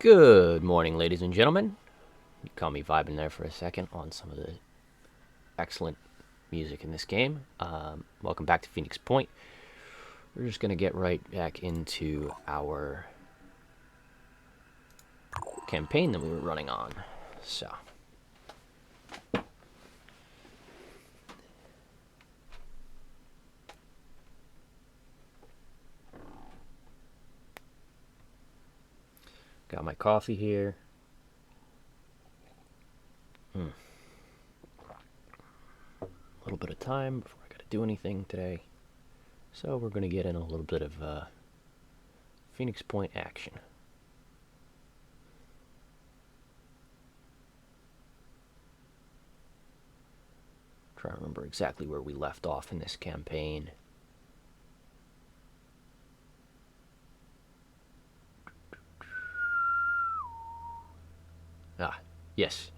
Good morning, ladies and gentlemen. You caught me vibing there for a second on some of the excellent music in this game. Welcome back to Phoenix Point. We're just going to get right back into our campaign that we were running on. So, got my coffee here. A little bit of time before I got to do anything today. So we're going to get in a little bit of Phoenix Point action. Try to remember exactly where we left off in this campaign. Ah, yes.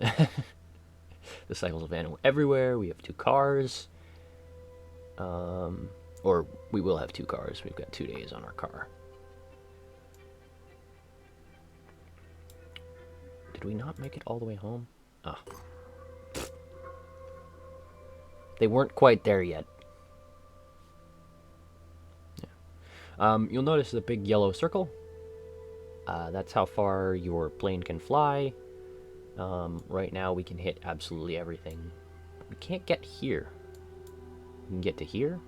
The cycles of animal everywhere. We have 2 cars. Or we will have 2 cars. We've got 2 days on our car. Did we not make it all the way home? Ah. They weren't quite there yet. Yeah. You'll notice the big yellow circle. That's how far your plane can fly. Right now we can hit absolutely everything. We can't get here. We can get to here.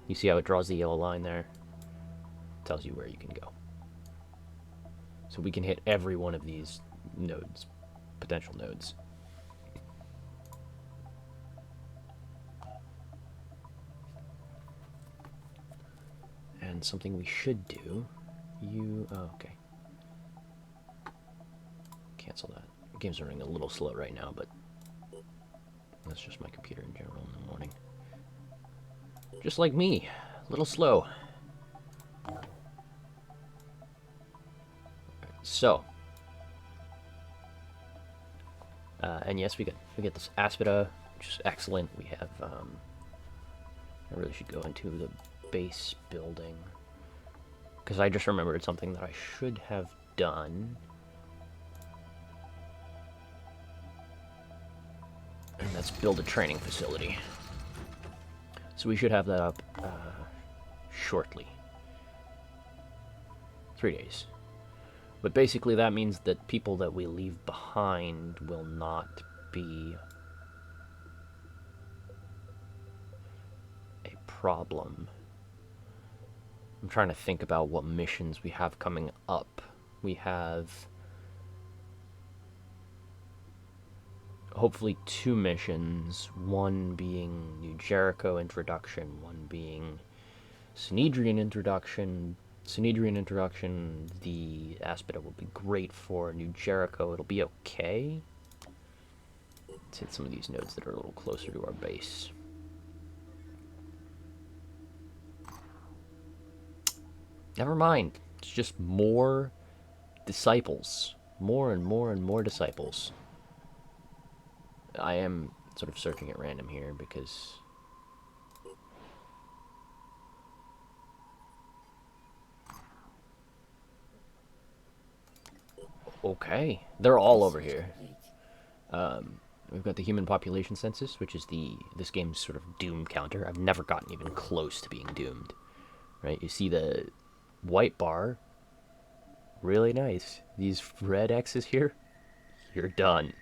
You see how it draws the yellow line there? It tells you where you can go. So we can hit every one of these nodes, potential nodes. And something we should do, oh, okay. Cancel that. The game's running a little slow right now, but that's just my computer in general in the morning. Just like me, a little slow. So, and yes, we get this Aspida, which is excellent. We have, I really should go into the base building, because I just remembered something that I should have done. And that's build a training facility. So we should have that up shortly. 3 days. But basically that means that people that we leave behind will not be a problem. I'm trying to think about what missions we have coming up. We have hopefully 2 missions, one being New Jericho introduction, one being Synedrian introduction. Synedrian introduction, the Aspida will be great for. New Jericho, it'll be okay. Let's hit some of these nodes that are a little closer to our base. Never mind, it's just more disciples. More and more and more disciples. I am sort of searching at random here because okay, they're all over here. We've got the human population census, which is this game's sort of doom counter. I've never gotten even close to being doomed. Right? You see the white bar. Really nice. These red X's here, you're done.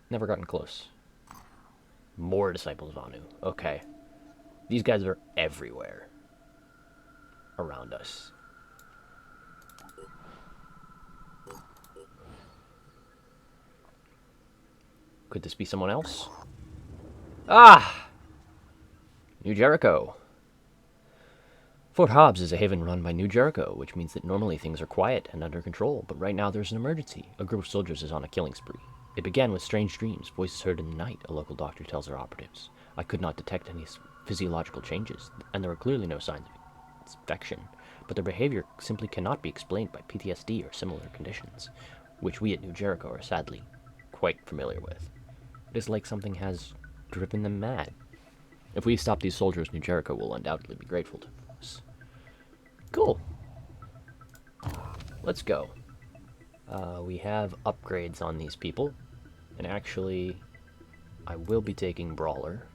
Never gotten close. More disciples of Anu. Okay. These guys are everywhere around us. Could this be someone else? Ah! New Jericho. Fort Hobbs is a haven run by New Jericho, which means that normally things are quiet and under control, but right now there's an emergency. A group of soldiers is on a killing spree. It began with strange dreams, voices heard in the night, a local doctor tells our operatives. I could not detect any physiological changes, and there were clearly no signs of infection, but their behavior simply cannot be explained by PTSD or similar conditions, which we at New Jericho are sadly quite familiar with. It is like something has driven them mad. If we stop these soldiers, New Jericho will undoubtedly be grateful to us. Cool. Let's go. We have upgrades on these people. And actually, I will be taking Brawler.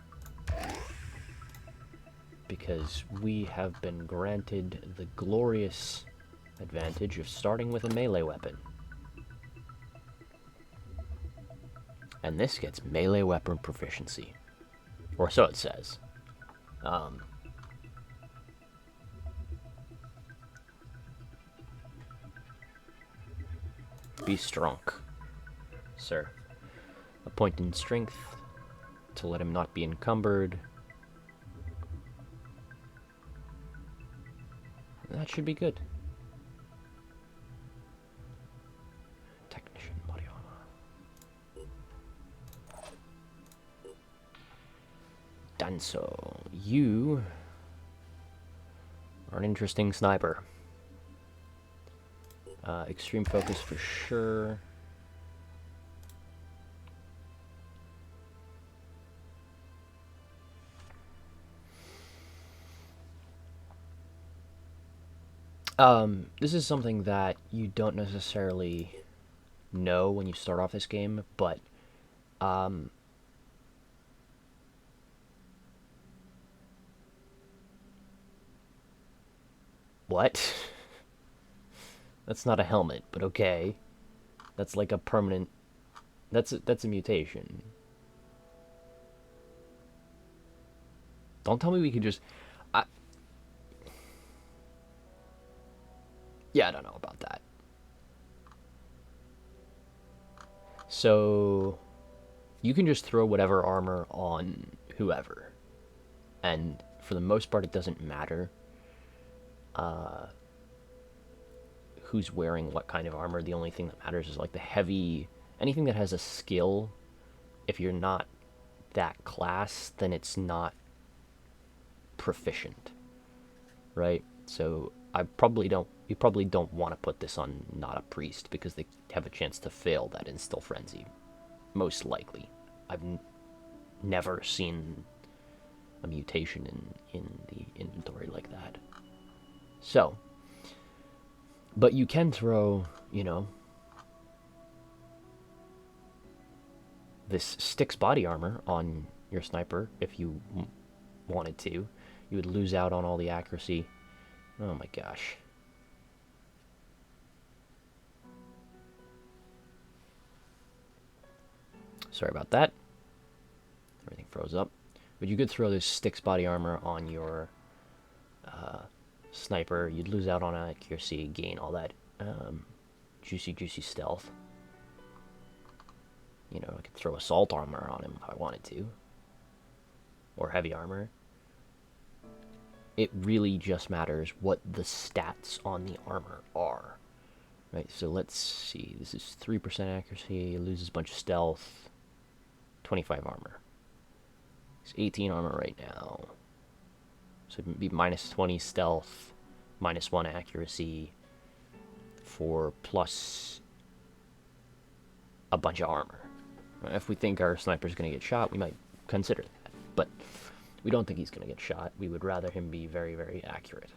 Because we have been granted the glorious advantage of starting with a melee weapon. And this gets melee weapon proficiency. Or so it says. Be strong, sir. A point in strength to let him not be encumbered. That should be good. Technician body armor. Danso, you are an interesting sniper. Extreme focus for sure. This is something that you don't necessarily know when you start off this game, but what? That's not a helmet, but okay. That's like a permanent... That's a mutation. Don't tell me we could just... Yeah, I don't know about that. So... You can just throw whatever armor on whoever. And for the most part, it doesn't matter who's wearing what kind of armor. The only thing that matters is like the heavy... Anything that has a skill, if you're not that class, then it's not proficient. Right? So you probably don't want to put this on not a priest, because they have a chance to fail that Instill Frenzy. Most likely. I've never seen a mutation in the inventory like that. So, but you can throw, you know, this Styx body armor on your sniper if you wanted to. You would lose out on all the accuracy. Oh my gosh. Sorry about that. Everything froze up. But you could throw this Styx body armor on your sniper. You'd lose out on accuracy, gain all that juicy stealth. You know, I could throw assault armor on him if I wanted to. Or heavy armor. It really just matters what the stats on the armor are. Right, so let's see. This is 3% accuracy, loses a bunch of stealth, 25 armor. It's 18 armor right now. So it'd be minus 20 stealth, minus 1 accuracy, for plus a bunch of armor. If we think our sniper's going to get shot, we might consider that. But we don't think he's going to get shot. We would rather him be very, very accurate.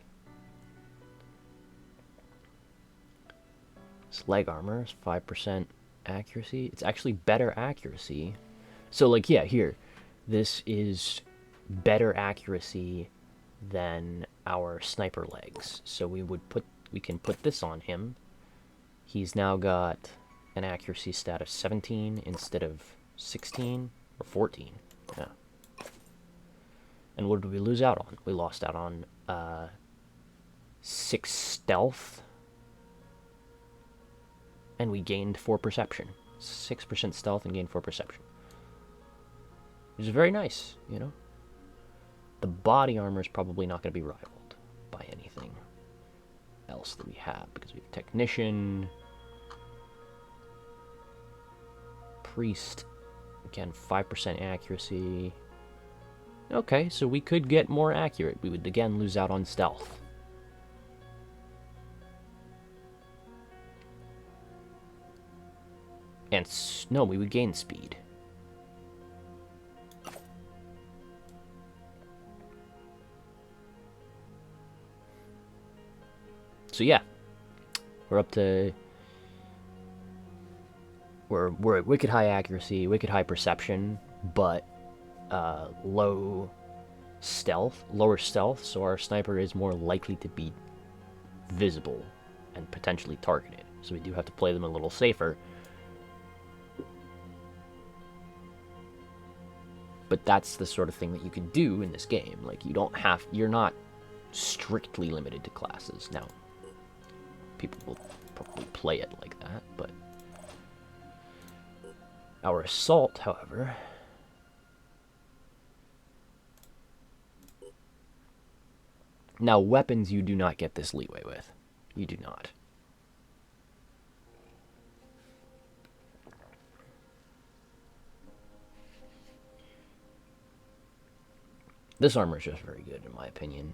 This leg armor is 5% accuracy. It's actually better accuracy. So, like, yeah, here. This is better accuracy than our sniper legs. So we can put this on him. He's now got an accuracy stat of 17 instead of 16 or 14. Yeah. And what did we lose out on? We lost out on 6 stealth. And we gained 4 perception. 6% stealth and gained 4 perception. Which is very nice, you know? The body armor is probably not going to be rivaled by anything else that we have, because we have Technician, Priest, again, 5% accuracy. Okay, so we could get more accurate. We would again lose out on stealth. And no, we would gain speed. So yeah, we're up to... We're at wicked high accuracy, wicked high perception, but lower stealth, so our sniper is more likely to be visible and potentially targeted. So we do have to play them a little safer. But that's the sort of thing that you can do in this game. Like, you're not strictly limited to classes. Now, people will probably play it like that, but our assault, however, now weapons you do not get this leeway with. You do not. This armor is just very good, in my opinion.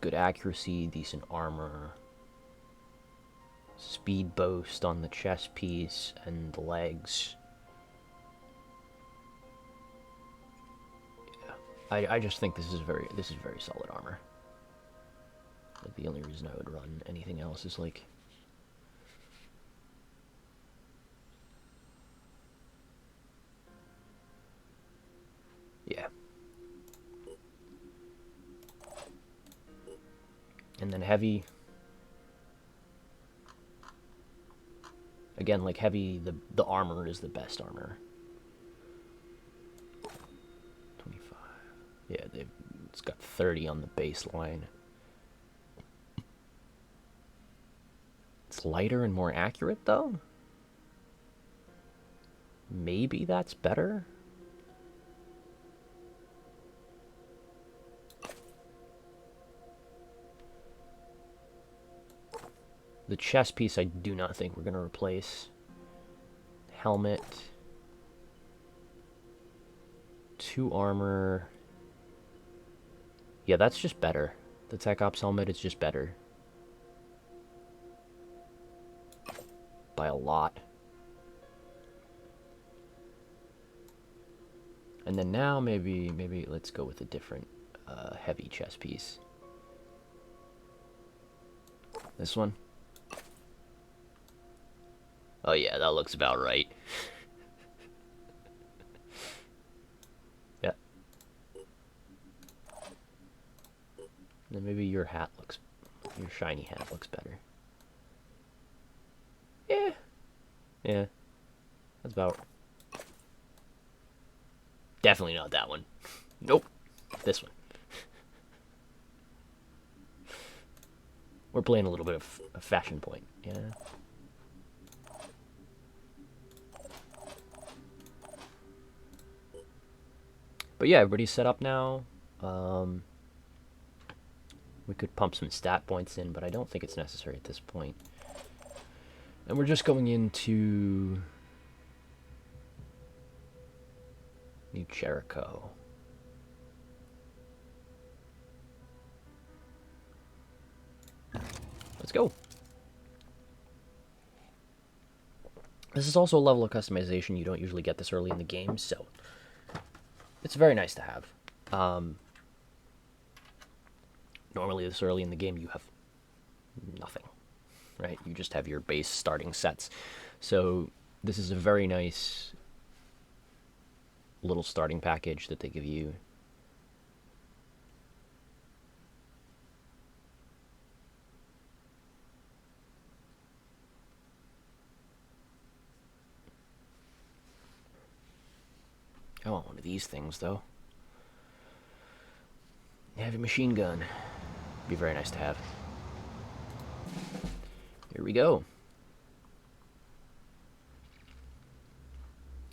Good accuracy, decent armor, speed boost on the chest piece and the legs. Yeah, I just think this is very solid armor. Like, the only reason I would run anything else is like, yeah. And then heavy. Again, like heavy, the armor is the best armor. 25. Yeah, it's got 30 on the baseline. It's lighter and more accurate, though. Maybe that's better. The chest piece I do not think we're going to replace. Helmet. 2 armor. Yeah, that's just better. The Tech Ops helmet is just better. By a lot. And then now maybe let's go with a different heavy chest piece. This one. Oh yeah, that looks about right. Yeah. Then maybe your shiny hat looks better. Yeah. Yeah. That's about... Definitely not that one. Nope. This one. We're playing a little bit of a fashion point, yeah. But yeah, everybody's set up now. We could pump some stat points in, but I don't think it's necessary at this point. And we're just going into New Jericho. Let's go. This is also a level of customization you don't usually get this early in the game, so it's very nice to have. Normally this early in the game you have nothing, right? You just have your base starting sets. So this is a very nice little starting package that they give you. I want one of these things, though. Heavy machine gun. Be very nice to have. Here we go.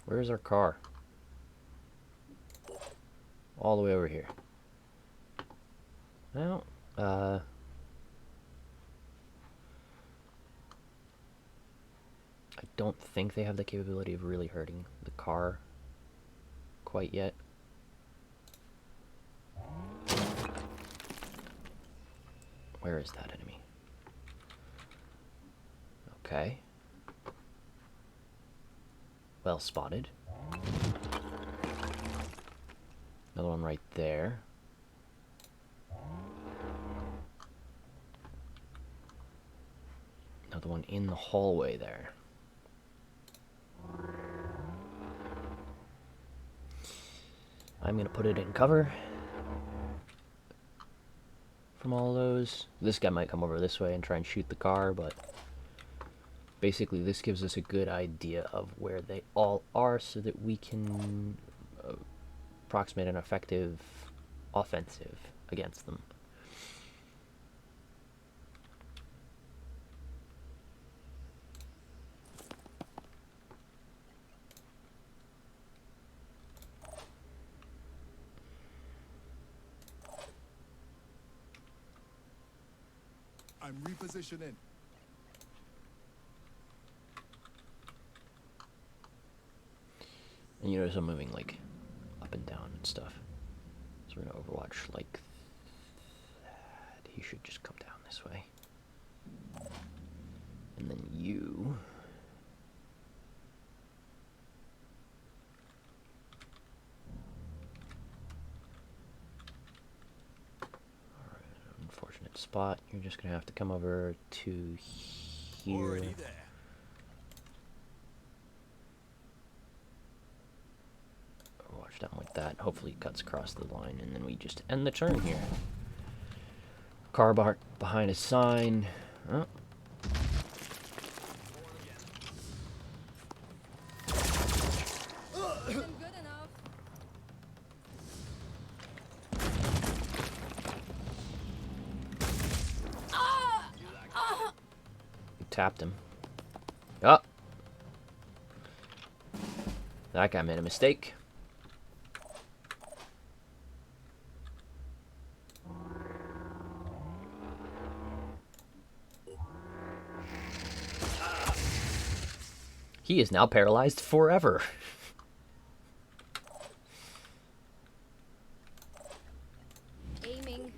Where's our car? All the way over here. Well, I don't think they have the capability of really hurting the car quite yet. Where is that enemy? Okay. Well spotted. Another one right there. Another one in the hallway there. I'm going to put it in cover from all those. This guy might come over this way and try and shoot the car, but basically this gives us a good idea of where they all are so that we can approximate an effective offensive against them. I'm repositioning. And you notice I'm moving like up and down and stuff. So we're gonna Overwatch like that. He should just come down this way. And then you. Alright, unfortunate spot. You're just gonna have to come over to here. Already there. Watch down like that. Hopefully it cuts across the line, and then we just end the turn here. Car behind a sign. Oh. Tapped him. Oh. That guy made a mistake. He is now paralyzed forever. Aiming.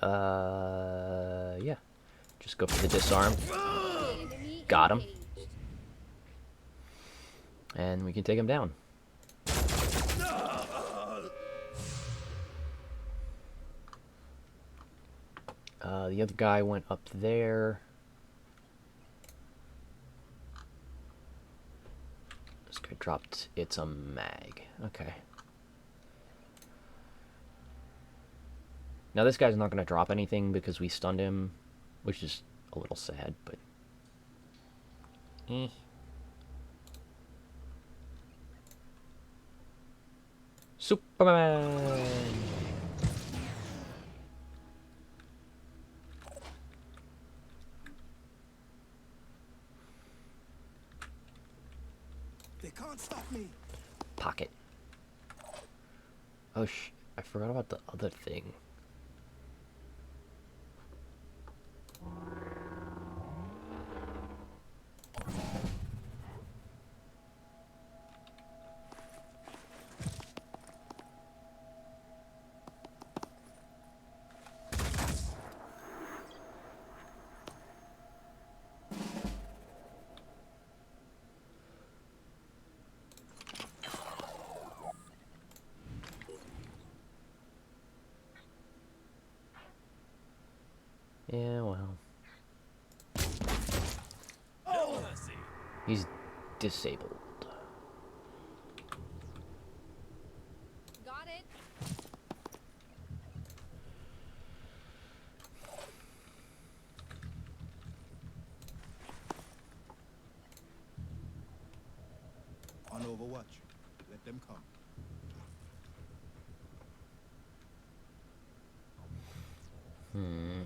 Alright, yeah. Just go for the disarm. Got him. And we can take him down. The other guy went up there. This guy dropped it's a mag. Okay. Now this guy's not going to drop anything because we stunned him, which is a little sad, but... Superman! They can't stop me. Pocket. Oh, I forgot about the other thing. Yeah, well. No mercy. He's disabled. Got it. On Overwatch. Let them come.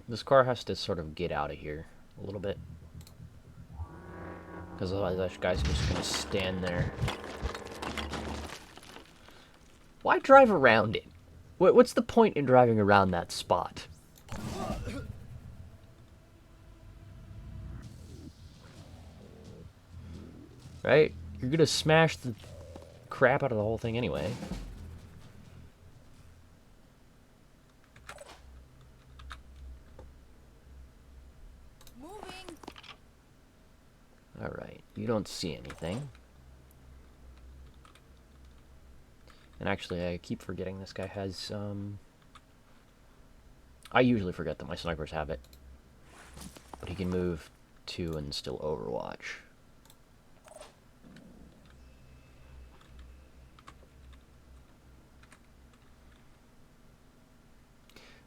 This car has to sort of get out of here a little bit. Because otherwise that guy's just going to stand there. Why drive around it? What's the point in driving around that spot? Right? You're going to smash the crap out of the whole thing anyway. Moving. Alright, you don't see anything. And actually, I keep forgetting this guy has, I usually forget that my snipers have it. But he can move 2 and still overwatch.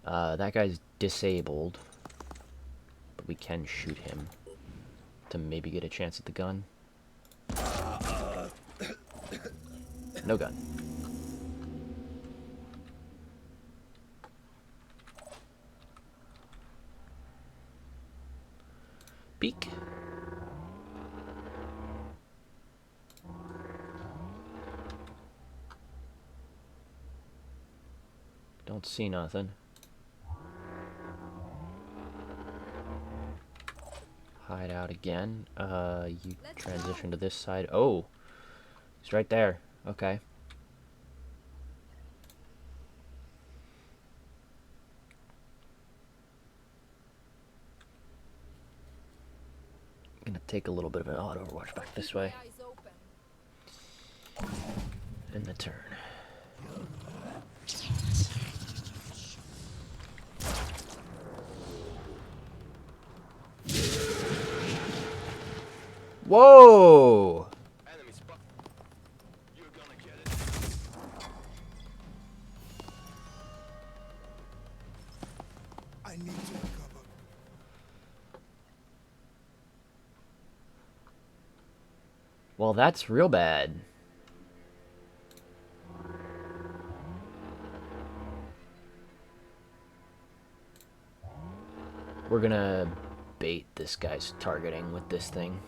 That guy's disabled. But we can shoot him to maybe get a chance at the gun. No gun. Beak. Don't see nothing. Hide out again. You transition to this side. Oh! He's right there. Okay. Gonna take a little bit of an auto overwatch back this way. In the turn. Whoa! Enemy spot. You're gonna get it. I need to recover. Well, that's real bad. We're gonna bait this guy's targeting with this thing.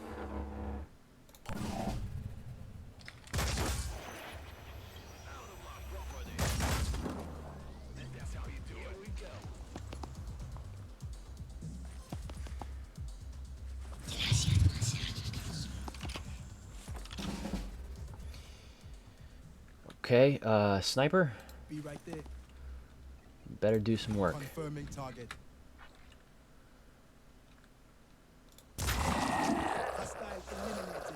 Okay, sniper, Be right there. better do some work. Confirming target. Hostile eliminated.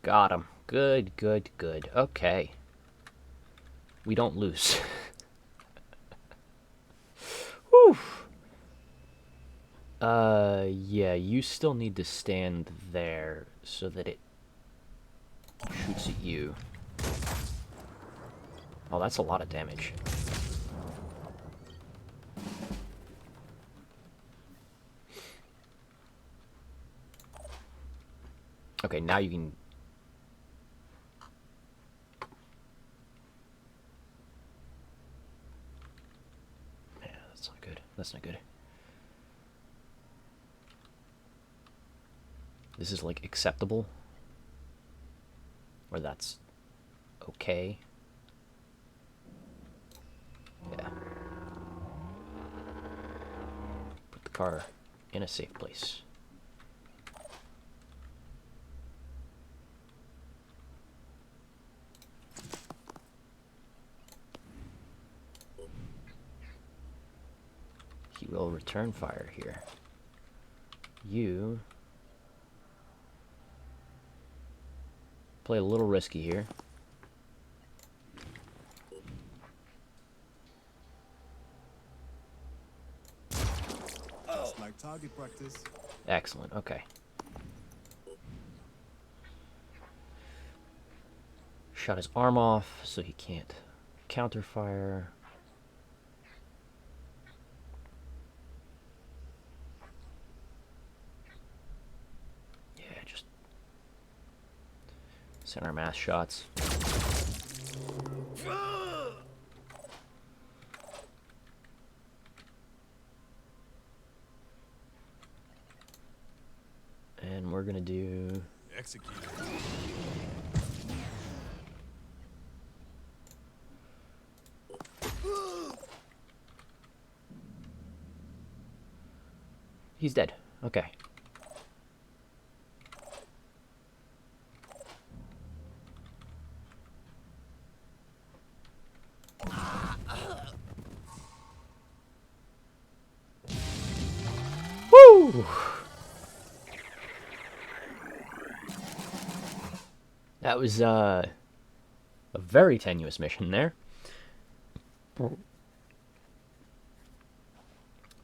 Got him. Good, good, good. Okay. We don't lose. Whew. Yeah, you still need to stand there so that it shoots at you. Oh, that's a lot of damage. Okay, now you can... Yeah, that's not good. That's not good. This is, like, acceptable. Or that's okay. Yeah. Put the car in a safe place. He will return fire here. You play a little risky here. It's like target practice. Excellent, okay. Shot his arm off so he can't counterfire. Yeah, just center mass shots. And we're gonna do... Execute. He's dead. Okay. Woo! That was a very tenuous mission there.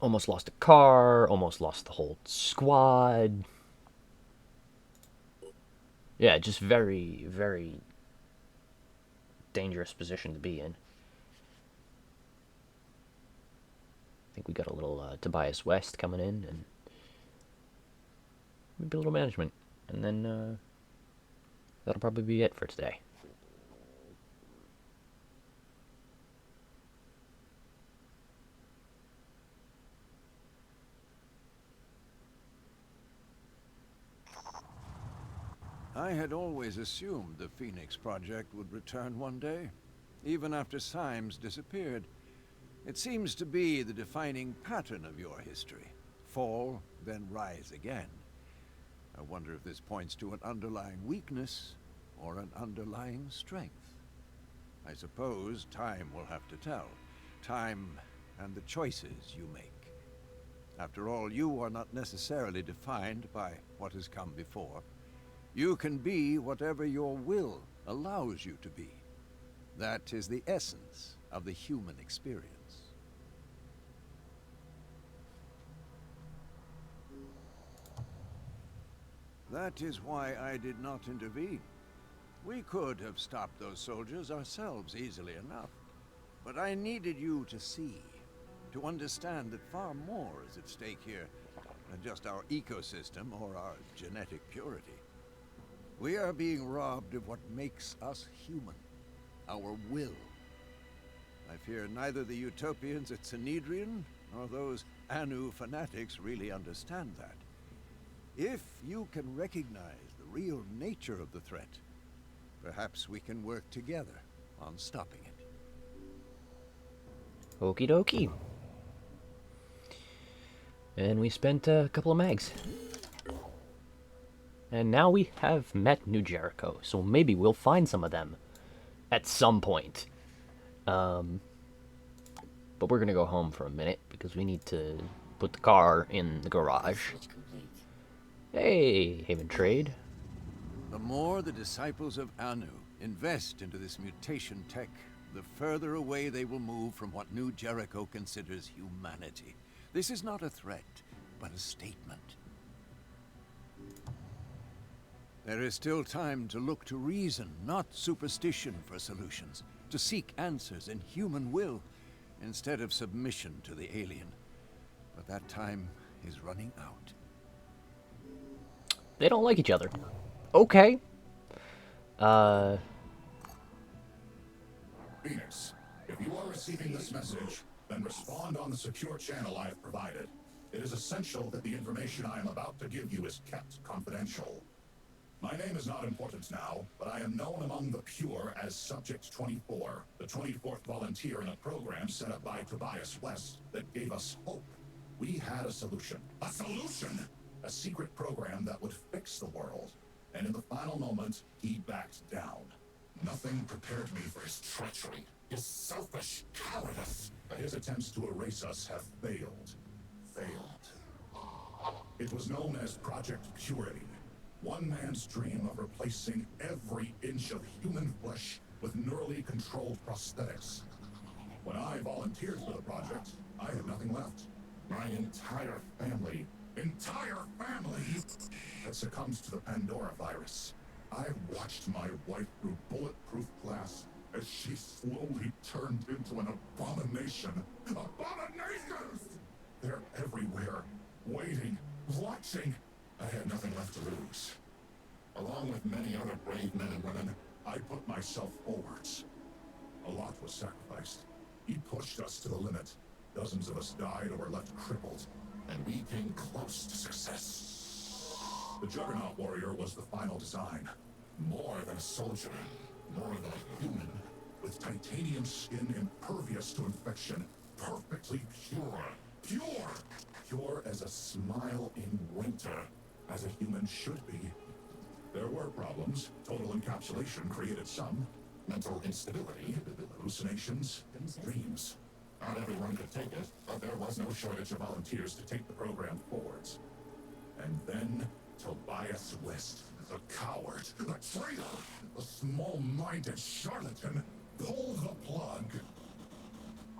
Almost lost a car, almost lost the whole squad. Yeah, just very, very dangerous position to be in. I think we got a little Tobias West coming in, and maybe a little management. And then that'll probably be it for today. I had always assumed the Phoenix Project would return one day, even after Symes disappeared. It seems to be the defining pattern of your history. Fall, then rise again. I wonder if this points to an underlying weakness or an underlying strength. I suppose time will have to tell. Time and the choices you make. After all, you are not necessarily defined by what has come before. You can be whatever your will allows you to be. That is the essence of the human experience. That is why I did not intervene. We could have stopped those soldiers ourselves easily enough. But I needed you to see, to understand that far more is at stake here than just our ecosystem or our genetic purity. We are being robbed of what makes us human, our will. I fear neither the Utopians at Sanhedrin nor those Anu fanatics really understand that. If you can recognize the real nature of the threat, perhaps we can work together on stopping it. Okie dokie. And we spent a couple of mags. And now we have met New Jericho, so maybe we'll find some of them at some point. But we're gonna go home for a minute because we need to put the car in the garage. Hey, Haven Trade. The more the disciples of Anu invest into this mutation tech, the further away they will move from what New Jericho considers humanity. This is not a threat, but a statement. There is still time to look to reason, not superstition, for solutions. To seek answers in human will, instead of submission to the alien. But that time is running out. They don't like each other. Okay. Phoenix, if you are receiving this message, then respond on the secure channel I have provided. It is essential that the information I am about to give you is kept confidential. My name is not important now, but I am known among the pure as Subject 24, the 24th volunteer in a program set up by Tobias West that gave us hope. We had a solution. A solution? A secret program that would fix the world. And in the final moment, he backed down. Nothing prepared me for his treachery, his selfish cowardice. His attempts to erase us have failed. It was known as Project Purity. One man's dream of replacing every inch of human flesh with neurally controlled prosthetics. When I volunteered for the project, I had nothing left. My entire family had succumbed to the Pandora virus. I watched my wife through bulletproof glass as she slowly turned into an abomination. Abominations! They're everywhere, waiting, watching. I had nothing left to lose. Along with many other brave men and women, I put myself forwards. A lot was sacrificed. He pushed us to the limit. Dozens of us died or were left crippled. And we came close to success. The Juggernaut Warrior was the final design. More than a soldier, more than a human, with titanium skin impervious to infection, perfectly pure. Pure as a smile in winter, as a human should be. There were problems. Total encapsulation created some. Mental instability, hallucinations, dreams. Not everyone could take it, but there was no shortage of volunteers to take the program forwards. And then Tobias West. The coward, the traitor, the small-minded charlatan, pull the plug.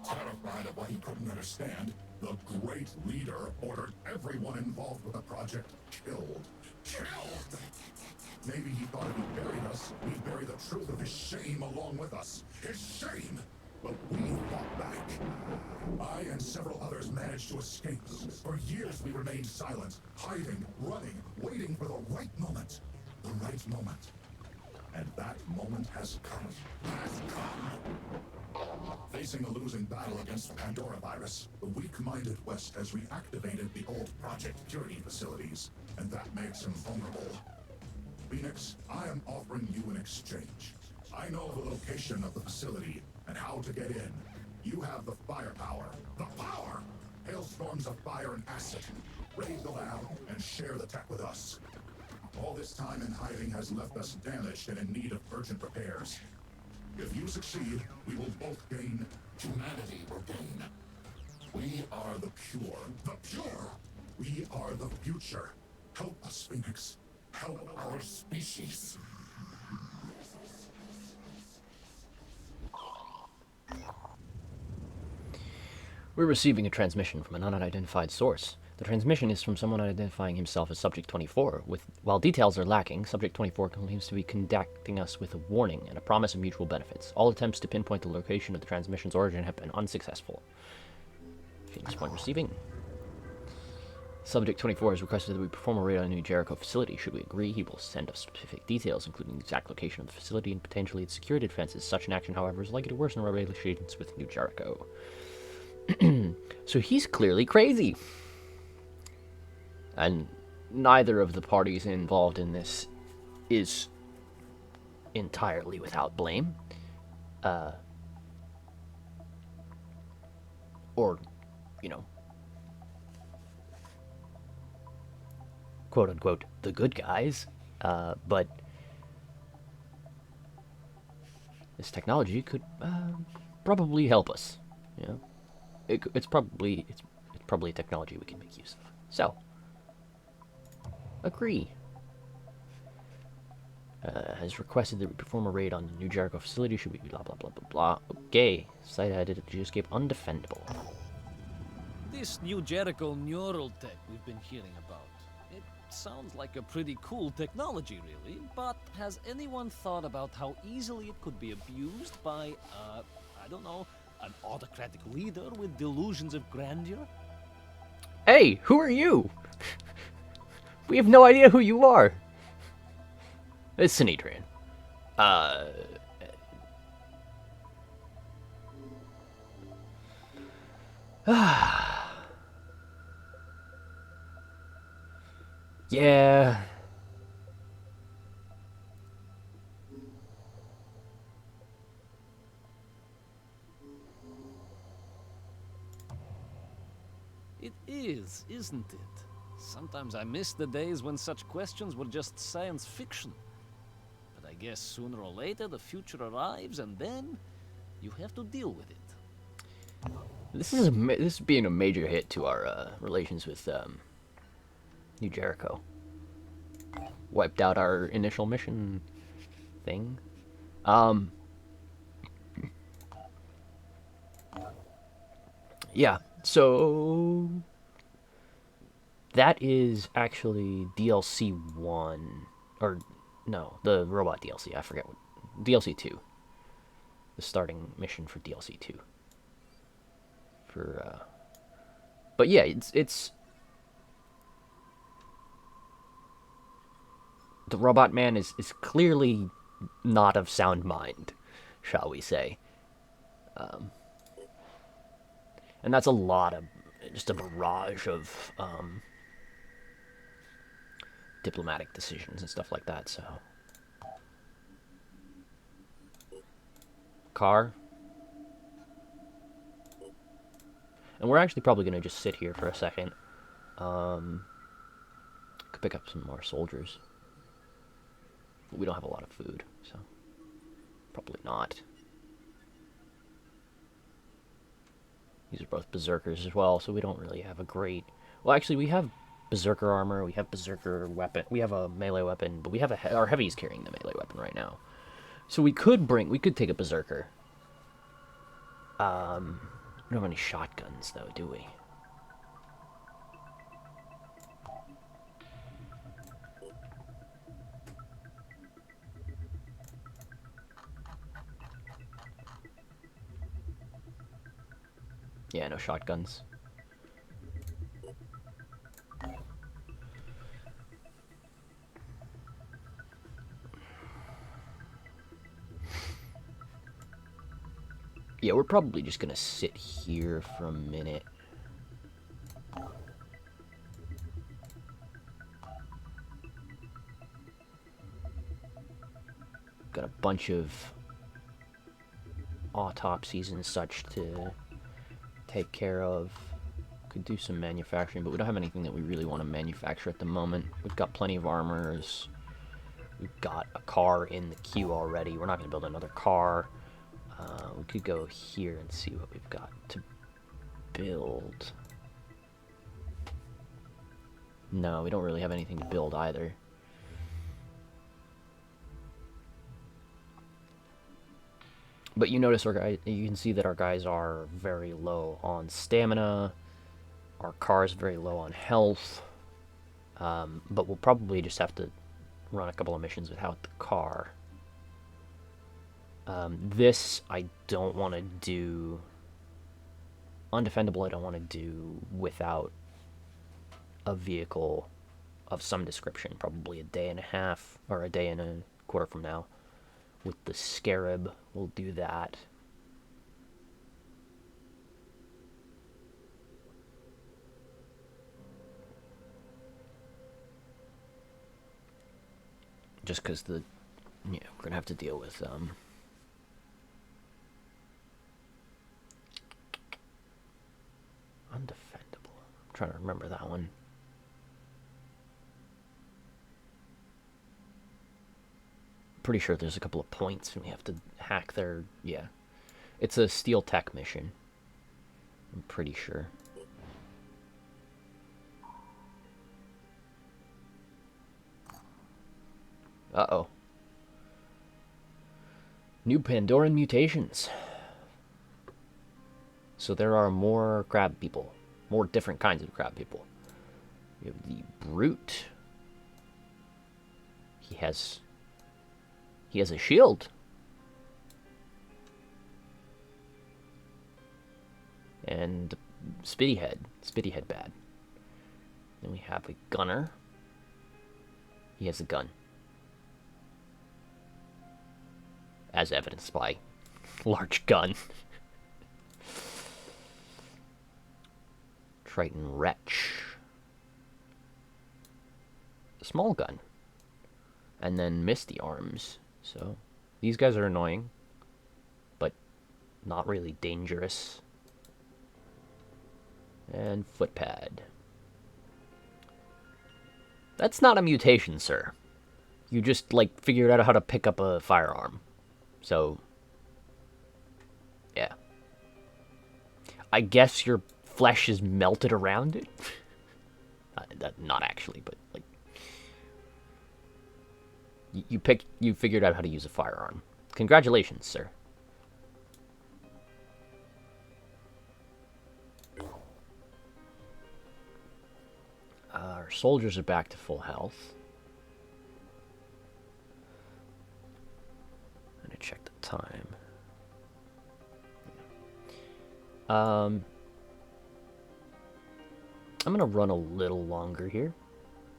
Terrified of what he couldn't understand, the great leader ordered everyone involved with the project killed. Killed! Maybe he thought if he buried us, he'd bury the truth of his shame along with us. His shame! But we fought back. I and several others managed to escape. For years we remained silent, hiding, running, waiting for the right moment. The right moment. And that moment has come. Has come! Facing a losing battle against the Pandora virus, the weak-minded West has reactivated the old Project Purity facilities, and that makes him vulnerable. Phoenix, I am offering you an exchange. I know the location of the facility and how to get in. You have the firepower. The power! Hailstorms of fire and acid. Raid the lab and share the tech with us. All this time in hiding has left us damaged and in need of urgent repairs. If you succeed, we will both gain. Humanity will gain. We are the pure. The pure! We are the future. Help us, Phoenix. Help our species. We're receiving a transmission from an unidentified source. The transmission is from someone identifying himself as Subject 24. While details are lacking, Subject 24 claims to be contacting us with a warning and a promise of mutual benefits. All attempts to pinpoint the location of the transmission's origin have been unsuccessful. Phoenix Point receiving. Subject 24 has requested that we perform a raid on the New Jericho facility. Should we agree, he will send us specific details, including the exact location of the facility and potentially its security defenses. Such an action, however, is likely to worsen our relations with New Jericho. So he's clearly crazy. And neither of the parties involved in this is entirely without blame. Or, you know, quote-unquote, the good guys. But this technology could probably help us, you know? It's probably a technology we can make use of. So, agree. Has requested that we perform a raid on the New Jericho facility. Should we blah blah blah blah blah? Okay. Site identity escape undefendable. This New Jericho neural tech we've been hearing about. It sounds like a pretty cool technology, really, but has anyone thought about how easily it could be abused by, I don't know, an autocratic leader with delusions of grandeur? Hey, who are you? We have no idea who you are. It's Sinedrian. Yeah. It is, isn't it? Sometimes I miss the days when such questions were just science fiction. But I guess sooner or later the future arrives, and then you have to deal with it. This is being a major hit to our relations with New Jericho. Wiped out our initial mission thing. Yeah, so that is actually DLC 1, or no, the robot DLC, I forget what, DLC 2. The starting mission for DLC 2. But yeah, it's the robot man is clearly not of sound mind, shall we say. And that's a lot of, just a barrage of diplomatic decisions and stuff like that, so. Car. And we're actually probably going to just sit here for a second. Could pick up some more soldiers. But we don't have a lot of food, so probably not. These are both berserkers as well, so we don't really have a great... Well, actually, we have berserker armor. We have berserker weapon. We have a melee weapon, but we have our heavy's carrying the melee weapon right now. So we could take a berserker. We don't have any shotguns though, do we? Yeah, no shotguns. Yeah, we're probably just gonna sit here for a minute. Got a bunch of autopsies and such to take care of. Could do some manufacturing, but we don't have anything that we really want to manufacture at the moment. We've got plenty of armors. We've got a car in the queue already. We're not going to build another car. We could go here and see what we've got to build. No, we don't really have anything to build either. But you notice our guy, you can see that our guys are very low on stamina. Our car is very low on health. But we'll probably just have to run a couple of missions without the car. This I don't want to do. Undefendable I don't want to do without a vehicle of some description. Probably a day and a half, or a day and a quarter from now. With the Scarab, we'll do that. Just because we're gonna have to deal with Undefendable. I'm trying to remember that one. Pretty sure there's a couple of points and we have to hack their... Yeah. It's a Steel Tech mission. I'm pretty sure. Uh-oh. New Pandoran mutations. So there are more crab people. More different kinds of crab people. We have the Brute. He has a shield. And Spitty Head bad. Then we have a Gunner. He has a gun. As evidenced by large gun. Triton Wretch. Small gun. And then Misty Arms. So, these guys are annoying, but not really dangerous. And Footpad. That's not a mutation, sir. You just, like, figured out how to pick up a firearm. So, yeah. I guess your flesh is melted around it? Not actually, but, like... You figured out how to use a firearm. Congratulations, sir. Our soldiers are back to full health. I'm gonna check the time. I'm gonna run a little longer here,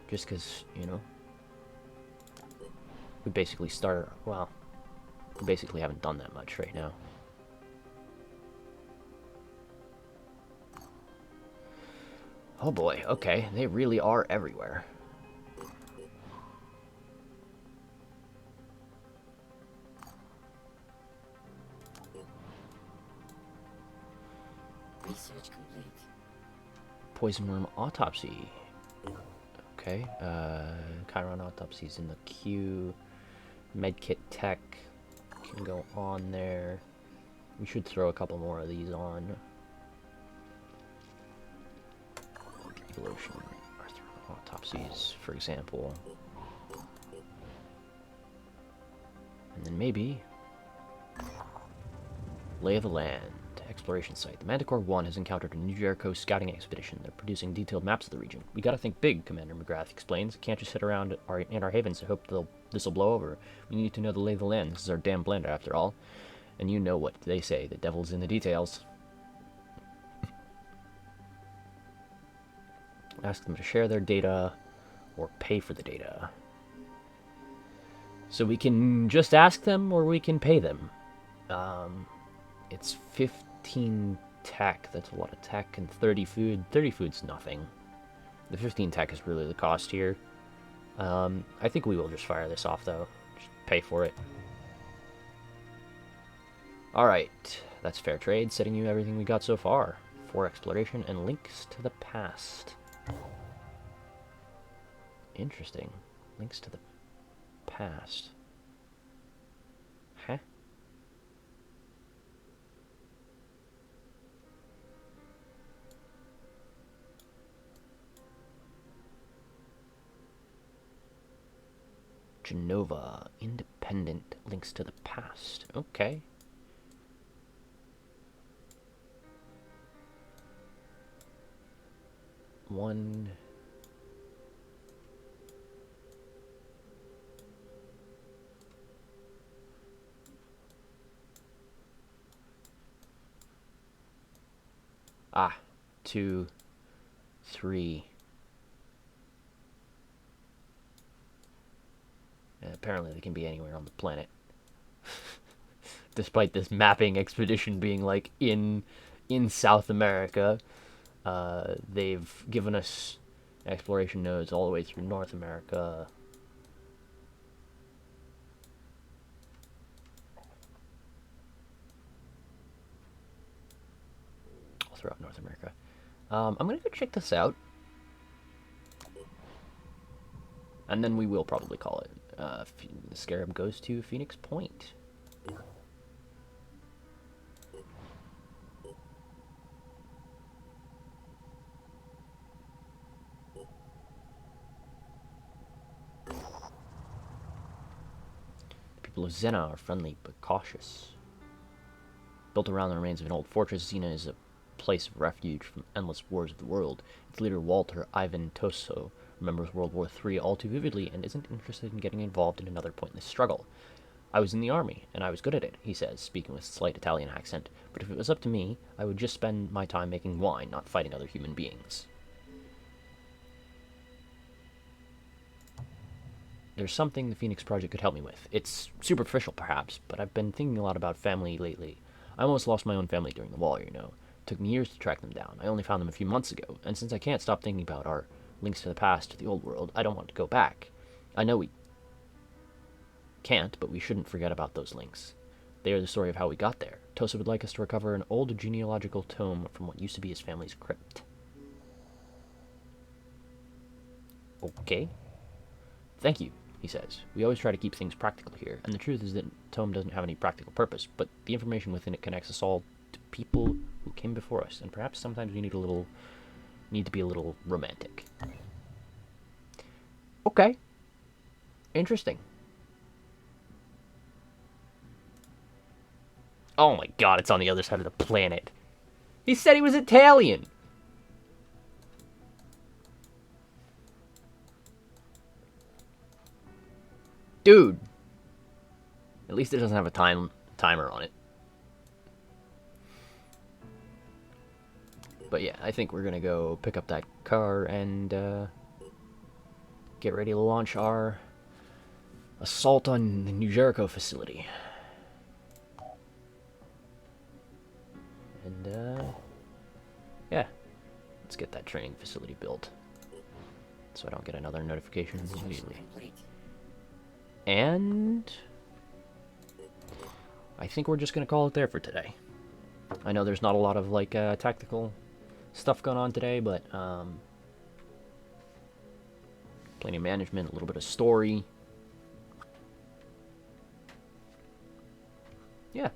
just because, you know. We basically we basically haven't done that much right now. Oh boy, okay, they really are everywhere. Research complete. Poison worm autopsy. Okay, Chiron autopsy's in the queue. Medkit tech can go on there. We should throw a couple more of these on. Evolution, Autopsies, for example. And then maybe Lay of the Land. Exploration site. The Manticore 1 has encountered a New Jericho scouting expedition. They're producing detailed maps of the region. We gotta think big, Commander McGrath explains. Can't just sit around in our havens and hope this'll blow over. We need to know the lay of the land. This is our damn planet, after all. And you know what they say. The devil's in the details. Ask them to share their data or pay for the data. So we can just ask them or we can pay them. It's 15 tech. That's a lot of tech. And 30 food. 30 food's nothing. The 15 tech is really the cost here. I think we will just fire this off, though. Just pay for it. Alright. That's fair trade. Setting you everything we got so far. 4 exploration and links to the past. Interesting. Links to the past. Huh? Genova. Independent. Links to the past. Okay. One... Ah, 2, 3. And apparently they can be anywhere on the planet. Despite this mapping expedition being like in South America, they've given us exploration nodes all the way through North America. Throughout North America. I'm gonna go check this out. And then we will probably call it. The Scarab goes to Phoenix Point. The people of Xena are friendly but cautious. Built around the remains of an old fortress, Xena is a place of refuge from endless wars of the world. Its leader, Walter Ivan Tosso, remembers World War III all too vividly and isn't interested in getting involved in another pointless struggle. I was in the army, and I was good at it, he says, speaking with a slight Italian accent, but if it was up to me, I would just spend my time making wine, not fighting other human beings. There's something the Phoenix Project could help me with. It's superficial, perhaps, but I've been thinking a lot about family lately. I almost lost my own family during the war, you know. It took me years to track them down. I only found them a few months ago, and since I can't stop thinking about our links to the past, to the old world, I don't want to go back. I know we can't, but we shouldn't forget about those links. They are the story of how we got there. Tosa would like us to recover an old genealogical tome from what used to be his family's crypt. Okay. Thank you, he says. We always try to keep things practical here, and the truth is that the tome doesn't have any practical purpose, but the information within it connects us all to people who came before us, and perhaps sometimes we need to be a little romantic. Okay. Interesting. Oh my god, it's on the other side of the planet. He said he was Italian! Dude! At least it doesn't have a timer on it. But yeah, I think we're gonna go pick up that car and get ready to launch our assault on the New Jericho facility. And yeah, let's get that training facility built so I don't get another notification immediately. And I think we're just gonna call it there for today. I know there's not a lot of like tactical stuff going on today, but plenty of management, a little bit of story. Yeah,